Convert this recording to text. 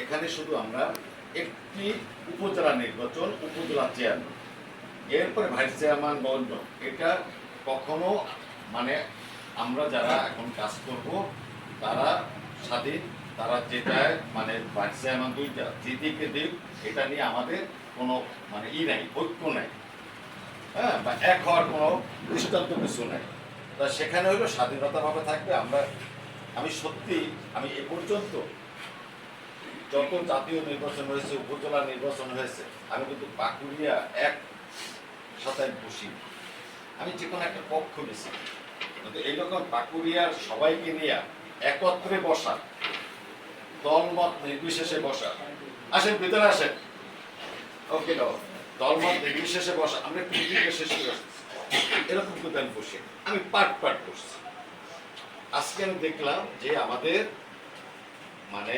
এখানে শুধু আমরা একটি উপজেলা নির্বাচন, উপজেলা চেয়ারম্যান, এরপরে ভাইস চেয়ারম্যান বন্ধ। এটা কখনো মানে আমরা যারা এখন কাজ করব তারা স্বাধীন, তারা যেটায় মানে ভাইস চেয়ারম্যান দুইটা যেদিকে দিক, এটা নিয়ে আমাদের কোনো মানে নাই, ঐক্য নাই, হ্যাঁ, বা এক হওয়ার কোনো দৃষ্টান্ত কিছু নাই। তা সেখানে হলো স্বাধীনতাভাবে থাকবে। আমি সত্যি আমি এ পর্যন্ত যত জাতীয় নির্বাচন হয়েছে, উপজেলা নির্বাচন হয়েছে, আমি কিন্তু পাকুড়িয়া এক সাথে বসি, আমি যে কোনো একটা পক্ষ বেশি, কিন্তু এইরকম পাকুড়িয়ার সবাইকে নিয়ে একত্রে বসা, দলমত নির্বিশেষে বসা, আসেন ভিতরে আসেন, ওকে দলমত নির্বিশেষে বসা, আমরা পৃথিবীকে শেষ করে আসছি, এরকম কিন্তু আমি বসি, আমি পাট করছি। আজকে আমি দেখলাম যে আমাদের মানে